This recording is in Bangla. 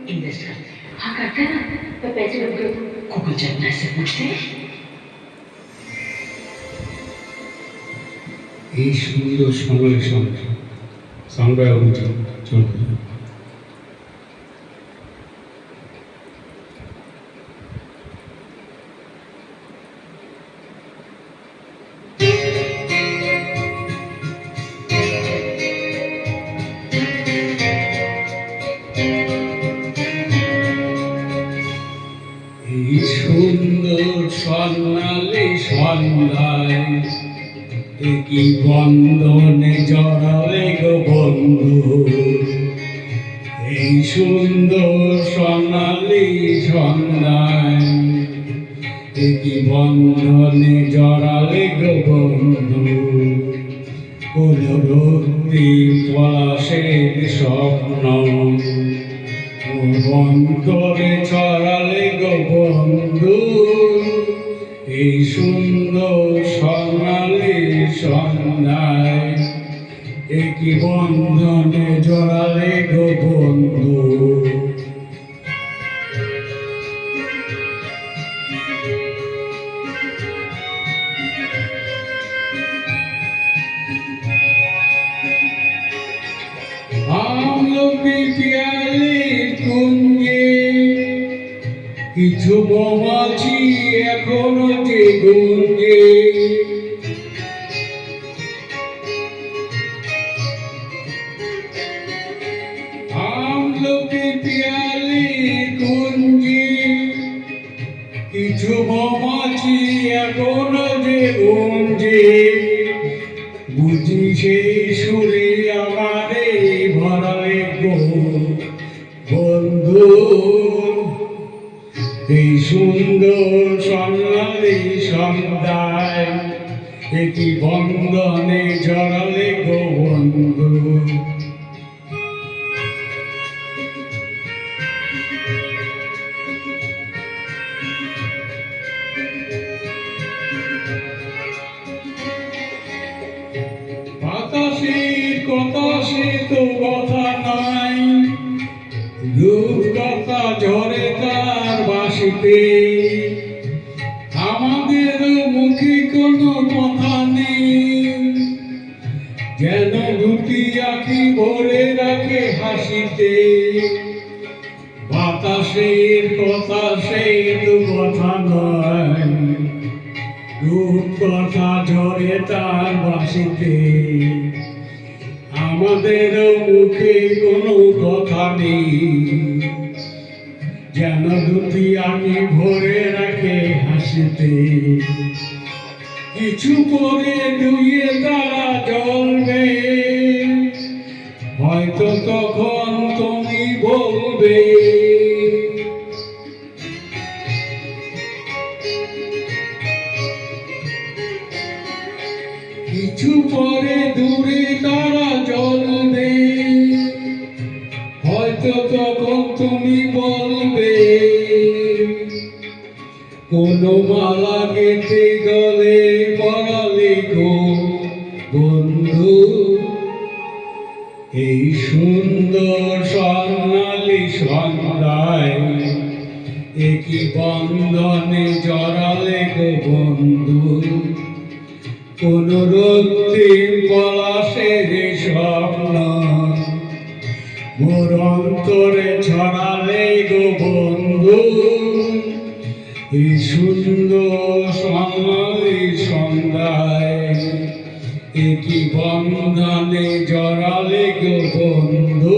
Investor. हाँ करता है ना, पर पैसे लोग को कुछ चलना से पूछते हैं। এই সুন্দর সমালোচনা সংগ্রহ চলবে। এই সুন্দর স্বর্ণালী সন্ধ্যায় একই বন্ধনে জড়ালে গো বন্ধু, এই সুন্দর স্বর্ণালী সন্ধ্যায় একই বন্ধনে জড়ালে গো বন্ধু, কোনরূপী পলাশের স্বপ্ন অন্তরে ছড়ালে গো বন্ধু, এই সুন্দর স্বর্ণালী সন্ধ্যায় একই বন্ধনে জড়ালে গো বন্ধু। আমলকি পিয়ালির কুঞ্জে কিছু মৌমাছি এখনো যে গুঞ্জে, আমলকি পিয়ালির কুঞ্জে কিছু মৌমাছি এখনো যে গুঞ্জে, বুঝি সেই সুরে আমারে ভরালে গো বন্ধু, এই সুন্দর স্বর্ণালী সন্ধ্যায় একই বন্ধনে জড়ালে গো বন্ধু। বাতাসের কথা সে তো কথা নাই, রূপ কথা ঝরে তার বাসিতে, আমাদের মুখে কোনো কথা নেই, যেন দুটি আঁখি ভরে রাখে হাসিতে। বাতাসের কথা সে তো কথা নয়, রূপ কথা ঝরে তার বাসিতে, আমাদের মুখে কোনো কথা নেই, যেন দুটি আঁখি ভরে রাখে হাসিতে। কিছু পরে ডুবিয়ে তারা জ্বলবে, হয়তো তখন তুমি বলবে কিছু পরে দূরে তারা জ্বলবে, হয়তো তখন তুমি বলবে কোনো মালা গেঁথে গলে পরালে গো বন্ধু, এই সুন্দর স্বর্ণালী সন্ধ্যায় একই বন্ধনে জড়ালে গো বন্ধু, কোন রক্তিম পলাশের স্বপ্ন মোর অন্তরে ছড়ালে গো বন্ধু, এই সুন্দর স্বর্ণালী সন্ধ্যায় একই বন্ধনে জড়ালে গো বন্ধু।